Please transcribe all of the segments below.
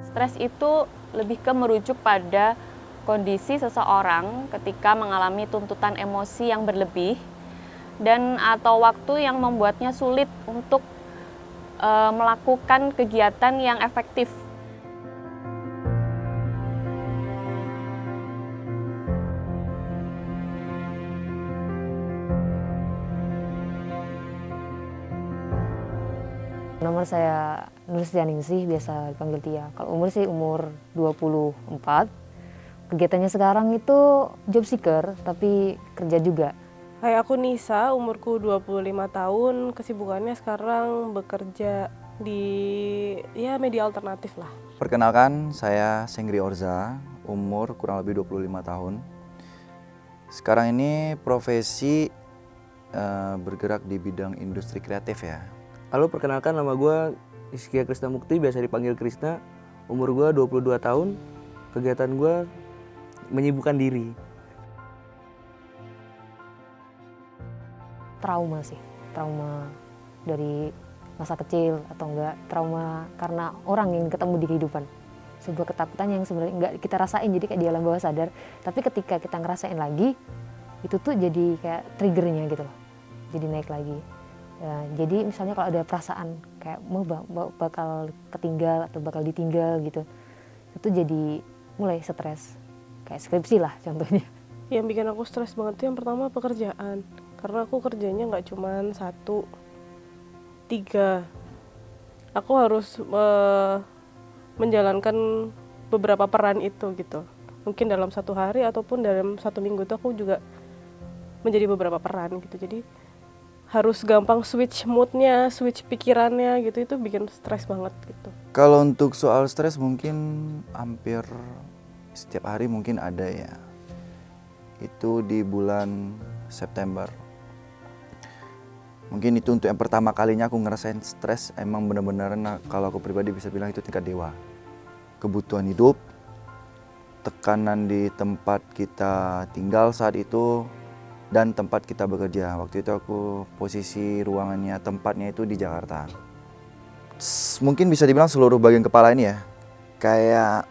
Stres itu lebih ke merujuk pada kondisi seseorang ketika mengalami tuntutan emosi yang berlebih dan atau waktu yang membuatnya sulit untuk melakukan kegiatan yang efektif. Nomor saya Nurstianingsih, biasa dipanggil Tia. Kalau umur sih umur 24. Kegiatannya sekarang itu job seeker, tapi kerja juga. Hai, aku Nisa, umurku 25 tahun, kesibukannya sekarang bekerja di media alternatif lah. Perkenalkan, saya Sengri Orza, umur kurang lebih 25 tahun. Sekarang ini profesi bergerak di bidang industri kreatif ya. Halo, perkenalkan, nama gue Iskia Krisna Mukti, biasa dipanggil Krisna. Umur gue 22 tahun, kegiatan gue menyibukkan diri. Trauma sih, trauma dari masa kecil atau enggak trauma karena orang yang ketemu di kehidupan. Sebuah ketakutan yang sebenarnya enggak kita rasain, jadi kayak di alam bawah sadar. Tapi ketika kita ngerasain lagi, itu tuh jadi kayak triggernya gitu loh, jadi naik lagi. Ya, jadi misalnya kalau ada perasaan kayak mau bakal ketinggal atau bakal ditinggal gitu, itu jadi mulai stres, kayak skripsi lah contohnya. Yang bikin aku stres banget tuh yang pertama pekerjaan, karena aku kerjanya nggak cuma 1, 3. Aku harus menjalankan beberapa peran itu gitu. Mungkin dalam 1 hari ataupun dalam 1 minggu tuh aku juga menjadi beberapa peran gitu. Jadi harus gampang switch moodnya, switch pikirannya gitu, itu bikin stres banget gitu. Kalau untuk soal stres mungkin hampir setiap hari mungkin ada ya. Itu di bulan September. Mungkin itu untuk yang pertama kalinya aku ngerasain stres, emang benar-benar kalau aku pribadi bisa bilang itu tingkat dewa. Kebutuhan hidup, tekanan di tempat kita tinggal saat itu, dan tempat kita bekerja. Waktu itu aku posisi ruangannya, tempatnya itu di Jakarta. Mungkin bisa dibilang seluruh bagian kepala ini ya kayak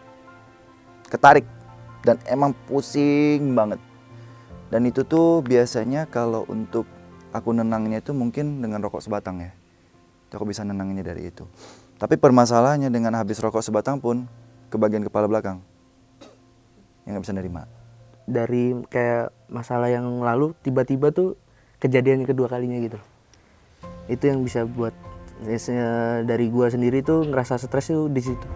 ketarik dan emang pusing banget. Dan itu tuh biasanya kalau untuk aku nenanginnya itu mungkin dengan rokok sebatang ya. Itu aku bisa nenanginnya dari itu. Tapi permasalahannya dengan habis rokok sebatang pun ke bagian kepala belakang yang nggak bisa nerima. Dari kayak masalah yang lalu, tiba-tiba tuh kejadian yang kedua kalinya gitu. Itu yang bisa buat dari gue sendiri tuh ngerasa stres tuh di situ.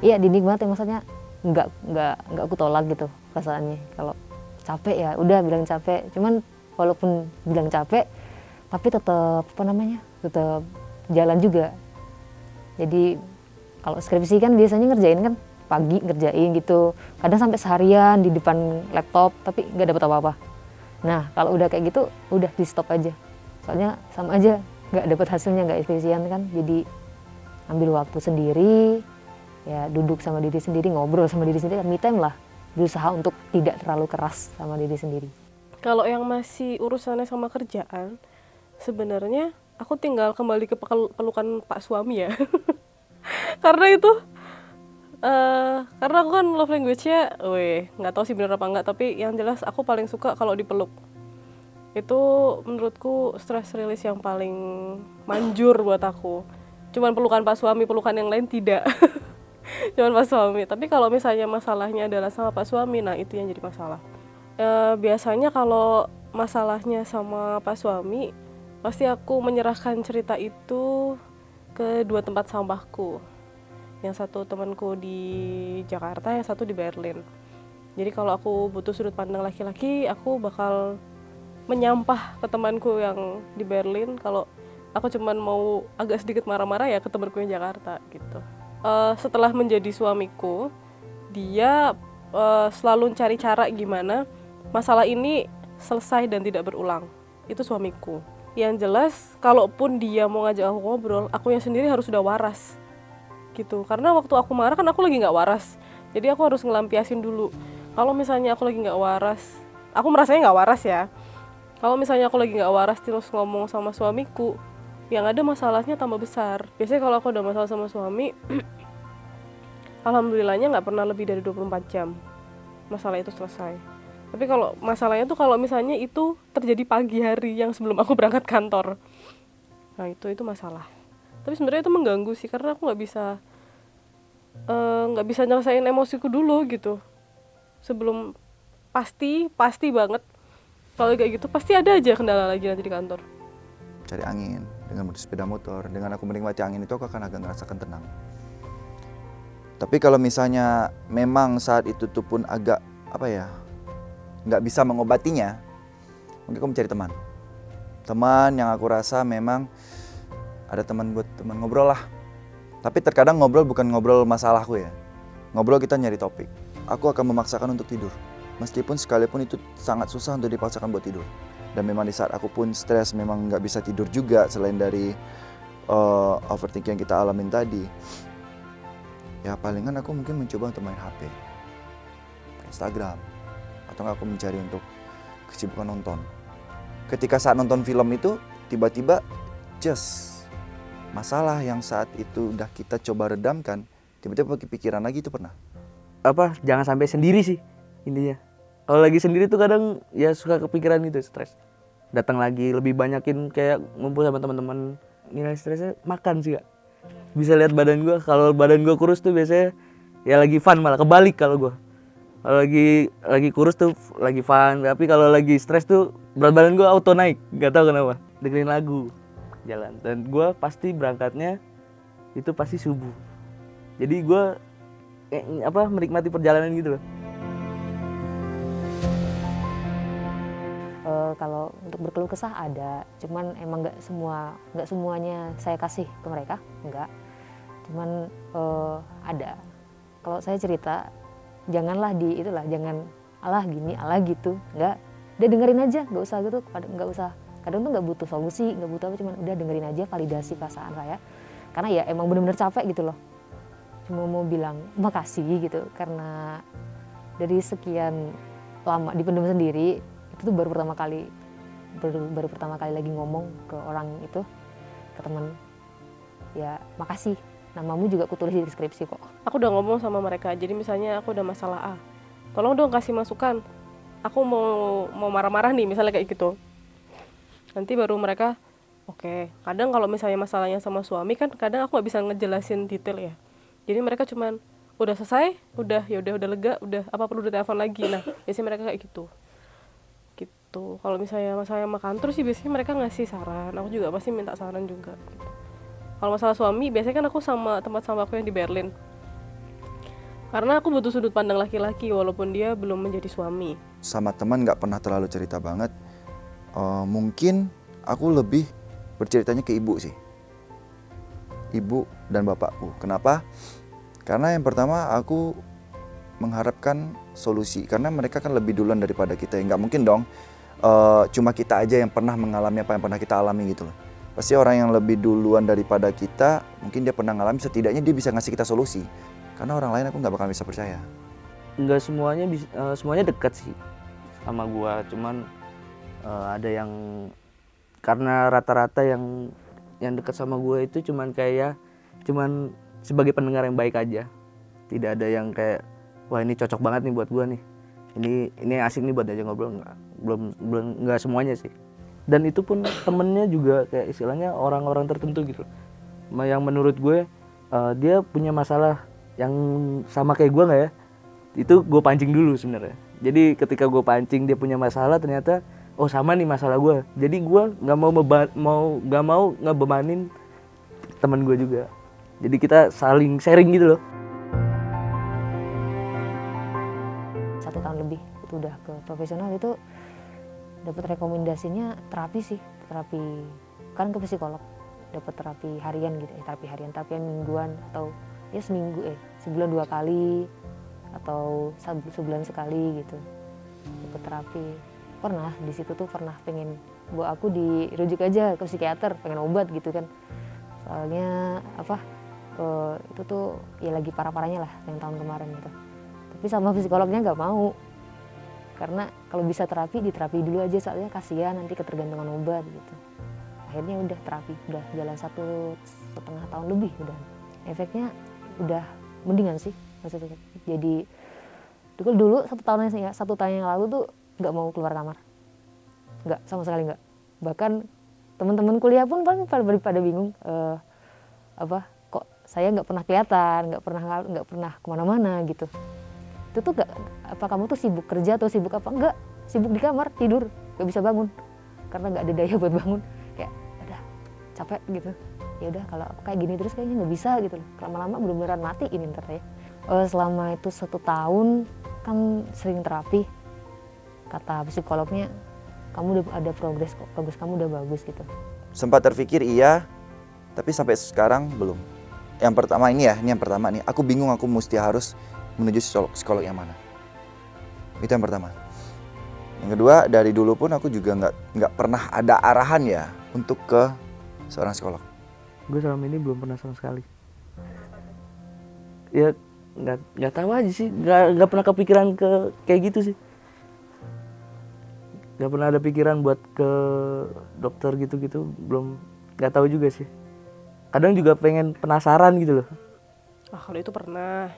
Iya, dinikmati, maksudnya nggak aku tolak gitu perasaannya. Kalau capek ya udah bilang capek, cuman walaupun bilang capek tapi tetap tetap jalan juga. Jadi kalau skripsi kan biasanya ngerjain kan pagi, ngerjain gitu, kadang sampai seharian di depan laptop tapi nggak dapat apa-apa. Nah kalau udah kayak gitu udah di stop aja, soalnya sama aja nggak dapat hasilnya, nggak efisien kan. Jadi ambil waktu sendiri, ya duduk sama diri sendiri, ngobrol sama diri sendiri, me time lah, berusaha untuk tidak terlalu keras sama diri sendiri. Kalau yang masih urusannya sama kerjaan, sebenarnya aku tinggal kembali ke pelukan Pak suami ya. Karena itu karena aku kan love language-nya nggak tahu sih bener apa enggak, tapi yang jelas aku paling suka kalau dipeluk. Itu menurutku stress release yang paling manjur buat aku. Cuman pelukan Pak suami, pelukan yang lain tidak. Cuman Pak suami. Tapi kalau misalnya masalahnya adalah sama Pak suami, nah itu yang jadi masalah. Biasanya kalau masalahnya sama Pak suami, pasti aku menyerahkan cerita itu ke 2 tempat sampahku. Yang satu temanku di Jakarta, yang satu di Berlin. Jadi kalau aku butuh sudut pandang laki-laki, aku bakal menyampah ke temanku yang di Berlin. Kalau aku cuman mau agak sedikit marah-marah ya ke temanku yang Jakarta gitu. Setelah menjadi suamiku, dia selalu cari cara gimana masalah ini selesai dan tidak berulang. Itu suamiku. Yang jelas, kalaupun dia mau ngajak aku ngobrol, aku yang sendiri harus sudah waras gitu. Karena waktu aku marah kan aku lagi nggak waras, jadi aku harus ngelampiasin dulu. Kalau misalnya aku lagi nggak waras, aku merasanya nggak waras ya. Kalau misalnya aku lagi nggak waras terus ngomong sama suamiku, yang ada masalahnya tambah besar. Biasanya kalau aku ada masalah sama suami, alhamdulillahnya nggak pernah lebih dari 24 jam masalah itu selesai. Tapi kalau masalahnya tuh kalau misalnya itu terjadi pagi hari yang sebelum aku berangkat kantor, nah itu masalah. Tapi sebenarnya itu mengganggu sih, karena aku nggak bisa nyelesain emosiku dulu gitu sebelum pasti banget kalau kayak gitu pasti ada aja kendala lagi nanti di kantor. Cari angin dengan sepeda motor, dengan aku menikmati angin itu aku akan agak ngerasakan tenang. Tapi kalau misalnya memang saat itu tuh pun agak nggak bisa mengobatinya, mungkin aku mencari teman yang aku rasa memang ada teman ngobrol lah. Tapi terkadang ngobrol bukan ngobrol masalahku ya, ngobrol kita nyari topik. Aku akan memaksakan untuk tidur, meskipun sekalipun itu sangat susah untuk dipaksakan buat tidur. Dan memang di saat aku pun stres, memang nggak bisa tidur juga selain dari overthinking yang kita alamin tadi. Ya palingan aku mungkin mencoba untuk main HP, Instagram, atau nggak aku mencari untuk kesibukan nonton. Ketika saat nonton film itu tiba-tiba masalah yang saat itu udah kita coba redamkan, tiba-tiba kepikiran lagi. Itu pernah. Jangan sampai sendiri sih intinya. Kalau lagi sendiri tuh kadang ya suka kepikiran gitu, stres. Datang lagi lebih banyakin kayak ngumpul sama teman-teman. Nilai stresnya makan sih, Kak. Bisa lihat badan gue. Kalau badan gue kurus tuh biasanya ya lagi fun, malah kebalik kalau gue. Kalau lagi kurus tuh lagi fun, tapi kalau lagi stres tuh berat badan gue auto naik, nggak tahu kenapa. Dengerin lagu, jalan. Dan gue pasti berangkatnya itu pasti subuh. Jadi gue menikmati perjalanan gitu loh. Kalau untuk berkeluh kesah ada, cuman emang nggak semuanya saya kasih ke mereka, nggak. Cuman ada. Kalau saya cerita, janganlah jangan alah gini, alah gitu, nggak. Dia dengerin aja, nggak usah gitu, nggak usah. Kadang tuh nggak butuh solusi, nggak butuh apa, cuman udah dengerin aja, validasi perasaan saya. Karena ya emang benar-benar capek gitu loh. Cuma mau bilang makasih gitu, karena dari sekian lama dipendam sendiri, itu tuh baru pertama kali lagi ngomong ke orang itu, ke teman, ya makasih, namamu juga aku tulis di deskripsi kok. Aku udah ngomong sama mereka, jadi misalnya aku udah masalah A, tolong dong kasih masukan, aku mau marah-marah nih misalnya kayak gitu. Nanti baru mereka oke. Kadang kalau misalnya masalahnya sama suami kan kadang aku nggak bisa ngejelasin detail ya, jadi mereka cuman udah selesai, udah lega, udah apa perlu ditelepon lagi. Nah biasanya mereka kayak gitu. Kalau misalnya masalah sama kantor sih biasanya mereka ngasih saran, aku juga pasti minta saran juga gitu. Kalau masalah suami biasanya kan aku sama tempat sama aku yang di Berlin, karena aku butuh sudut pandang laki-laki walaupun dia belum menjadi suami. Sama teman nggak pernah terlalu cerita banget. Mungkin aku lebih berceritanya ke ibu sih, ibu dan bapakku. Kenapa? Karena yang pertama aku mengharapkan solusi, karena mereka kan lebih duluan daripada kita. Nggak mungkin dong cuma kita aja yang pernah mengalami apa yang pernah kita alami gitu loh. Pasti orang yang lebih duluan daripada kita, mungkin dia pernah ngalami, setidaknya dia bisa ngasih kita solusi. Karena orang lain aku nggak bakal bisa percaya. Nggak semuanya dekat sih sama gua, cuman ada yang karena rata-rata yang dekat sama gua itu cuman sebagai pendengar yang baik aja. Tidak ada yang kayak wah ini cocok banget nih buat gua nih. Ini asik nih buat aja ngobrol, nggak semuanya sih. Dan itu pun temennya juga kayak istilahnya orang-orang tertentu gitu. Yang menurut gue dia punya masalah yang sama kayak gue nggak ya? Itu gue pancing dulu sebenarnya. Jadi ketika gue pancing dia punya masalah, ternyata oh sama nih masalah gue. Jadi gue nggak mau ngebebanin teman gue juga. Jadi kita saling sharing gitu loh. 1 tahun lebih itu udah ke profesional, itu dapat rekomendasinya terapi kan ke psikolog, dapat terapi harian gitu, terapi mingguan atau ya sebulan 2 kali atau sebulan sekali gitu, dapat terapi. Pernah di situ tuh pengen buat aku dirujuk aja ke psikiater, pengen obat gitu kan, soalnya itu tuh ya lagi parah-parahnya lah yang tahun kemarin gitu. Tapi sama psikolognya nggak mau, karena kalau bisa diterapi dulu aja, soalnya kasihan nanti ketergantungan obat gitu. akhirnya udah terapi, udah jalan 1,5 tahun lebih udah. Efeknya udah mendingan sih maksudnya. Jadi dulu 1 tahun yang lalu tuh nggak mau keluar kamar, nggak, sama sekali nggak. Bahkan teman-teman kuliah pun pada bingung, kok saya nggak pernah kelihatan, nggak pernah kemana-mana gitu. Itu tuh nggak, apa kamu tuh sibuk kerja atau sibuk apa? Enggak, sibuk di kamar tidur, nggak bisa bangun karena nggak ada daya buat bangun. Kayak udah capek gitu. Ya udah, kalau aku kayak gini terus kayaknya nggak bisa gitu loh. Lama-lama bener-beneran mati ini ntar ya. Selama itu 1 tahun kan sering terapi, kata psikolognya kamu udah ada progres kamu udah bagus gitu. Sempat terpikir iya, tapi sampai sekarang belum. Yang pertama ini yang pertama nih, aku bingung aku mesti harus menuju psikolog yang mana. Itu yang pertama. Yang kedua, dari dulu pun aku juga nggak pernah ada arahan ya untuk ke seorang psikolog. Gue selama ini belum pernah sama sekali. Ya nggak tahu aja sih, nggak pernah kepikiran kayak gitu sih. Nggak pernah ada pikiran buat ke dokter gitu, belum, nggak tahu juga sih. Kadang juga pengen penasaran gitu loh. Kalau itu pernah.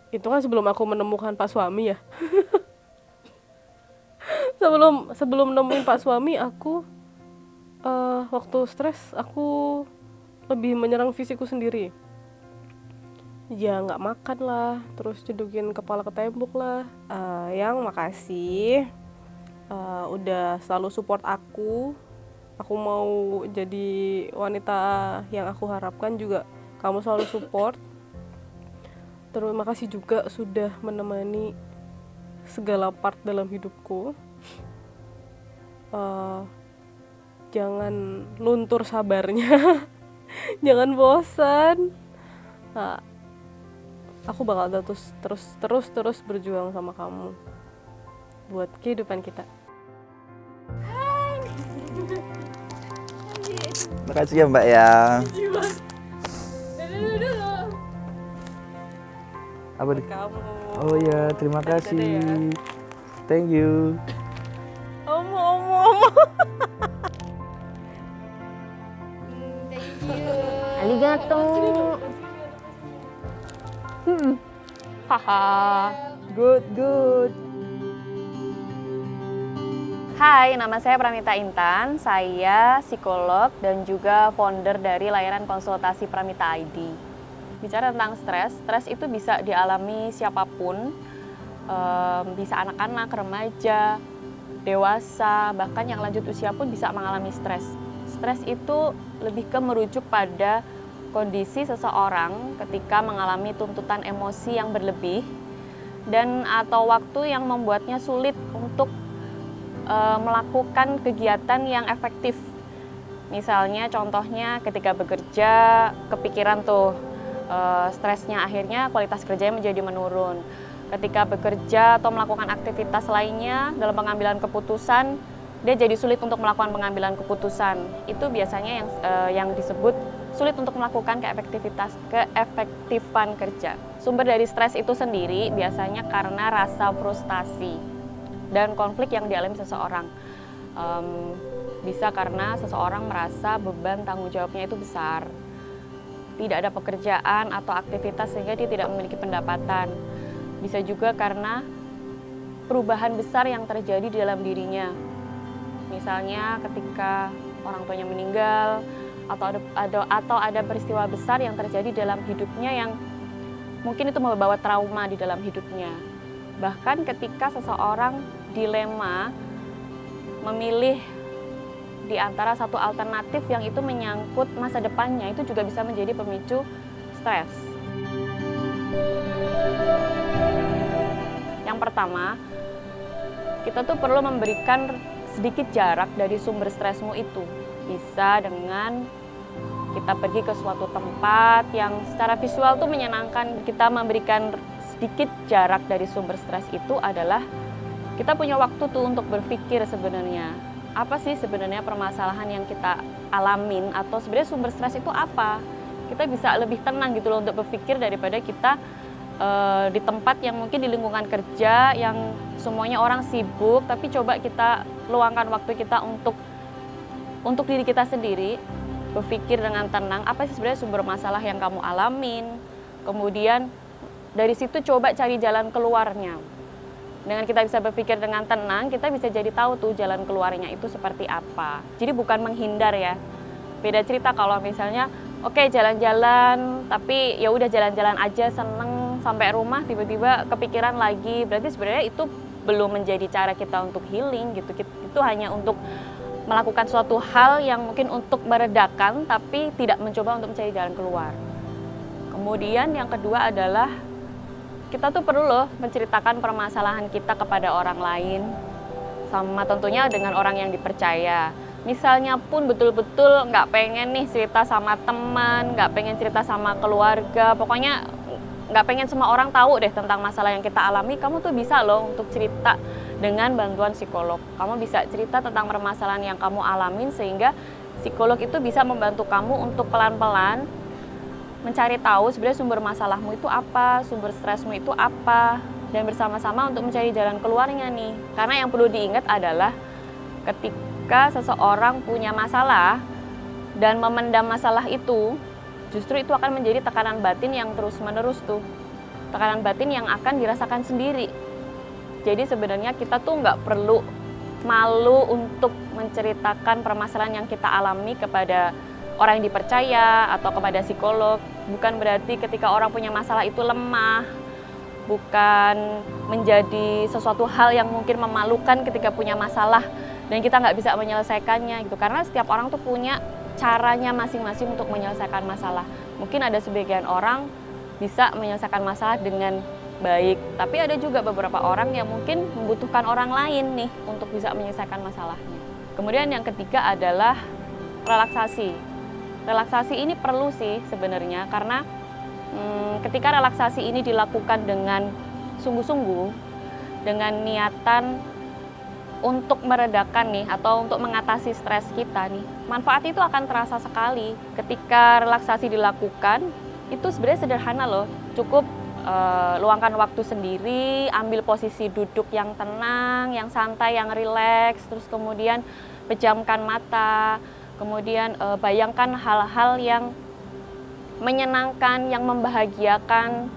Itu kan sebelum aku menemukan Pak Suami ya. sebelum nemuin Pak Suami, aku waktu stres aku lebih menyerang fisikku sendiri. Ya nggak makan lah, terus cedukin kepala ke tembok lah. Yang makasih udah selalu support aku mau jadi wanita yang aku harapkan juga kamu selalu support. Terima kasih juga sudah menemani segala part dalam hidupku. Jangan luntur sabarnya. Jangan bosan. Aku bakal terus berjuang sama kamu buat kehidupan kita. Makasih ya Mbak ya. Apa nih? Kamu. Oh ya, terima kasih. ya. Thank you. Omo. Arigato. Haha. Good. Hai, nama saya Pramita Intan. Saya psikolog dan juga founder dari layanan konsultasi Pramita ID. Bicara tentang stres itu bisa dialami siapapun, bisa anak-anak, remaja, dewasa, bahkan yang lanjut usia pun bisa mengalami stres. Stres itu lebih ke merujuk pada kondisi seseorang ketika mengalami tuntutan emosi yang berlebih dan atau waktu yang membuatnya sulit untuk melakukan kegiatan yang efektif. Misalnya contohnya ketika bekerja kepikiran tuh stresnya, akhirnya kualitas kerjanya menjadi menurun. Ketika bekerja atau melakukan aktivitas lainnya dalam pengambilan keputusan, dia jadi sulit untuk melakukan pengambilan keputusan. Itu biasanya yang disebut sulit untuk melakukan keefektifan kerja. Sumber dari stres itu sendiri biasanya karena rasa frustasi dan konflik yang dialami seseorang. Bisa karena seseorang merasa beban tanggung jawabnya itu besar, tidak ada pekerjaan atau aktivitas sehingga dia tidak memiliki pendapatan. Bisa juga karena perubahan besar yang terjadi di dalam dirinya. Misalnya ketika orang tuanya meninggal atau ada peristiwa besar yang terjadi dalam hidupnya yang mungkin itu membawa trauma di dalam hidupnya. Bahkan ketika seseorang dilema memilih di antara satu alternatif yang itu menyangkut masa depannya, itu juga bisa menjadi pemicu stres. Yang pertama, kita tuh perlu memberikan sedikit jarak dari sumber stresmu itu. Bisa dengan kita pergi ke suatu tempat yang secara visual tuh menyenangkan. Kita memberikan sedikit jarak dari sumber stres itu adalah kita punya waktu tuh untuk berpikir sebenarnya. Apa sih sebenarnya permasalahan yang kita alamin atau sebenarnya sumber stres itu apa? Kita bisa lebih tenang gitu loh untuk berpikir daripada kita di tempat yang mungkin di lingkungan kerja yang semuanya orang sibuk, tapi coba kita luangkan waktu kita untuk untuk diri kita sendiri, berpikir dengan tenang, apa sih sebenarnya sumber masalah yang kamu alamin. Kemudian dari situ coba cari jalan keluarnya. Dengan kita bisa berpikir dengan tenang, kita bisa jadi tahu tuh jalan keluarnya itu seperti apa. Jadi bukan menghindar ya. Beda cerita kalau misalnya, oke, jalan-jalan, tapi ya udah jalan-jalan aja seneng, sampai rumah tiba-tiba kepikiran lagi. Berarti sebenarnya itu belum menjadi cara kita untuk healing gitu. Itu hanya untuk melakukan suatu hal yang mungkin untuk meredakan, tapi tidak mencoba untuk mencari jalan keluar. Kemudian yang kedua adalah kita tuh perlu loh menceritakan permasalahan kita kepada orang lain, sama tentunya dengan orang yang dipercaya. Misalnya pun betul-betul nggak pengen nih cerita sama teman, nggak pengen cerita sama keluarga, pokoknya nggak pengen semua orang tahu deh tentang masalah yang kita alami, kamu tuh bisa loh untuk cerita dengan bantuan psikolog. Kamu bisa cerita tentang permasalahan yang kamu alamin sehingga psikolog itu bisa membantu kamu untuk pelan-pelan mencari tahu sebenarnya sumber masalahmu itu apa, sumber stresmu itu apa, dan bersama-sama untuk mencari jalan keluarnya nih. Karena yang perlu diingat adalah ketika seseorang punya masalah dan memendam masalah itu, justru itu akan menjadi tekanan batin yang terus-menerus tuh. Tekanan batin yang akan dirasakan sendiri. Jadi sebenarnya kita tuh nggak perlu malu untuk menceritakan permasalahan yang kita alami kepada orang yang dipercaya atau kepada psikolog. Bukan berarti ketika orang punya masalah itu lemah, bukan menjadi sesuatu hal yang mungkin memalukan ketika punya masalah dan kita nggak bisa menyelesaikannya gitu. Karena setiap orang tuh punya caranya masing-masing untuk menyelesaikan masalah. Mungkin ada sebagian orang bisa menyelesaikan masalah dengan baik, tapi ada juga beberapa orang yang mungkin membutuhkan orang lain nih untuk bisa menyelesaikan masalahnya. Kemudian yang ketiga adalah relaksasi. Relaksasi ini perlu sih sebenarnya karena ketika relaksasi ini dilakukan dengan sungguh-sungguh, dengan niatan untuk meredakan nih atau untuk mengatasi stres kita nih, manfaat itu akan terasa sekali. Ketika relaksasi dilakukan, itu sebenarnya sederhana loh, cukup luangkan waktu sendiri, ambil posisi duduk yang tenang, yang santai, yang rileks, terus kemudian pejamkan mata. Kemudian bayangkan hal-hal yang menyenangkan, yang membahagiakan.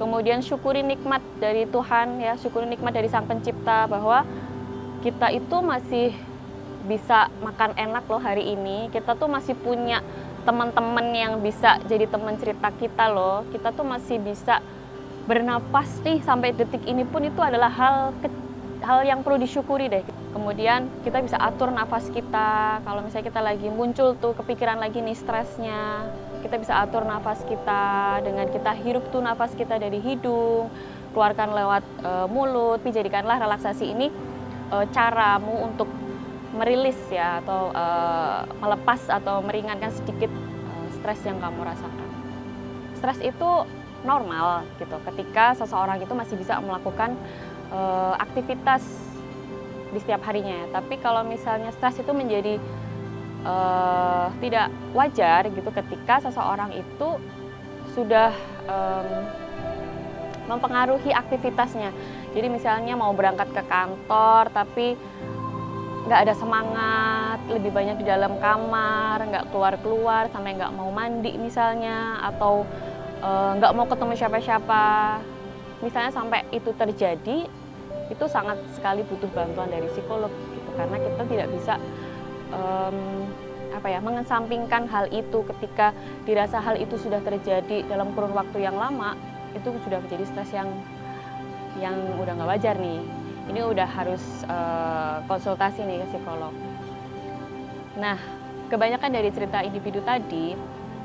Kemudian syukuri nikmat dari Tuhan ya, syukuri nikmat dari Sang Pencipta bahwa kita itu masih bisa makan enak loh hari ini. Kita tuh masih punya teman-teman yang bisa jadi teman cerita kita loh. Kita tuh masih bisa bernapas nih sampai detik ini pun itu adalah hal yang perlu disyukuri deh. Kemudian kita bisa atur nafas kita. Kalau misalnya kita lagi muncul tuh kepikiran lagi nih stresnya, kita bisa atur nafas kita dengan kita hirup tuh nafas kita dari hidung, keluarkan lewat mulut. Jadikanlah relaksasi ini caramu untuk merilis ya atau melepas atau meringankan sedikit stres yang kamu rasakan. Stres itu normal gitu ketika seseorang itu masih bisa melakukan aktivitas di setiap harinya. Tapi kalau misalnya stres itu menjadi tidak wajar gitu ketika seseorang itu sudah mempengaruhi aktivitasnya. Jadi misalnya mau berangkat ke kantor tapi nggak ada semangat, lebih banyak di dalam kamar, nggak keluar-keluar, sampai nggak mau mandi misalnya, atau nggak mau ketemu siapa-siapa. Misalnya sampai itu terjadi, itu sangat sekali butuh bantuan dari psikolog gitu, karena kita tidak bisa mengesampingkan hal itu ketika dirasa hal itu sudah terjadi dalam kurun waktu yang lama, itu sudah menjadi stres yang udah nggak wajar nih. Ini udah harus konsultasi nih ke psikolog. Nah, kebanyakan dari cerita individu tadi,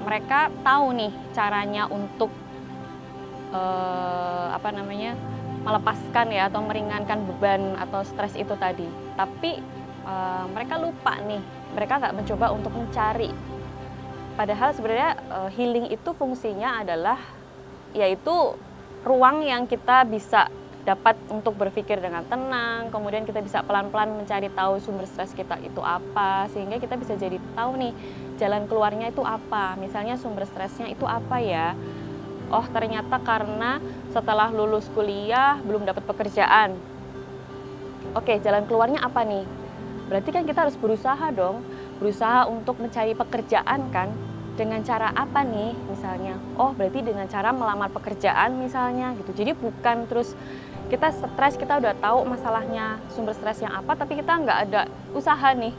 mereka tahu nih caranya untuk melepaskan ya atau meringankan beban atau stres itu tadi. Tapi mereka lupa nih, mereka nggak mencoba untuk mencari. Padahal sebenarnya healing itu fungsinya adalah yaitu ruang yang kita bisa dapat untuk berpikir dengan tenang, kemudian kita bisa pelan-pelan mencari tahu sumber stres kita itu apa, sehingga kita bisa jadi tahu nih jalan keluarnya itu apa. Misalnya sumber stresnya itu apa ya? Oh, ternyata karena setelah lulus kuliah belum dapat pekerjaan. Oke, jalan keluarnya apa nih? Berarti kan kita harus berusaha dong berusaha untuk mencari pekerjaan kan, dengan cara apa nih misalnya, oh berarti dengan cara melamar pekerjaan misalnya gitu. Jadi bukan terus kita stres, kita udah tahu masalahnya, sumber stres yang apa, tapi kita nggak ada usaha nih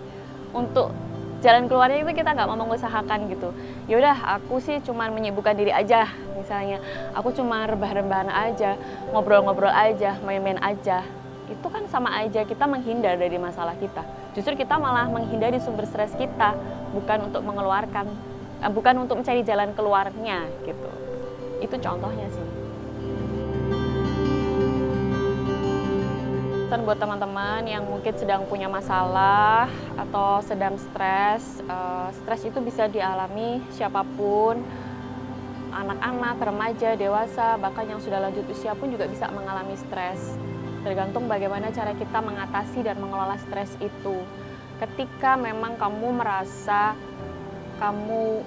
untuk jalan keluarnya, itu kita nggak mau mengusahakan gitu. Yaudah aku sih cuman menyibukkan diri aja misalnya, aku cuma rebah-rebahan aja, ngobrol-ngobrol aja, main-main aja. Itu kan sama aja kita menghindar dari masalah kita. Justru kita malah menghindari sumber stres kita, bukan untuk mengeluarkan, bukan untuk mencari jalan keluarnya gitu. Itu contohnya sih. Pesan buat teman-teman yang mungkin sedang punya masalah atau sedang stres, stres itu bisa dialami siapapun, anak-anak, remaja, dewasa, bahkan yang sudah lanjut usia pun juga bisa mengalami stres. Tergantung bagaimana cara kita mengatasi dan mengelola stres itu. Ketika memang kamu merasa kamu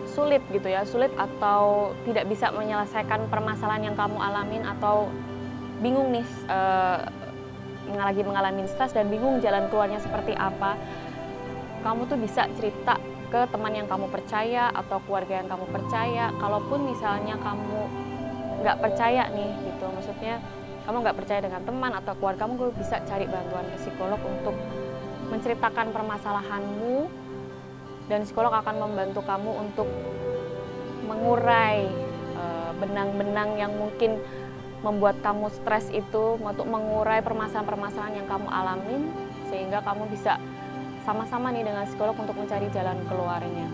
sulit gitu ya, sulit atau tidak bisa menyelesaikan permasalahan yang kamu alamin, atau bingung nih lagi mengalami stres dan bingung jalan keluarnya seperti apa, kamu tuh bisa cerita ke teman yang kamu percaya atau keluarga yang kamu percaya. Kalaupun misalnya kamu nggak percaya nih gitu, maksudnya kamu nggak percaya dengan teman atau keluarga kamu, bisa cari bantuan ke psikolog untuk menceritakan permasalahanmu, dan psikolog akan membantu kamu untuk mengurai benang-benang yang mungkin membuat kamu stres itu, untuk mengurai permasalahan-permasalahan yang kamu alamin, sehingga kamu bisa sama-sama nih dengan psikolog untuk mencari jalan keluarnya.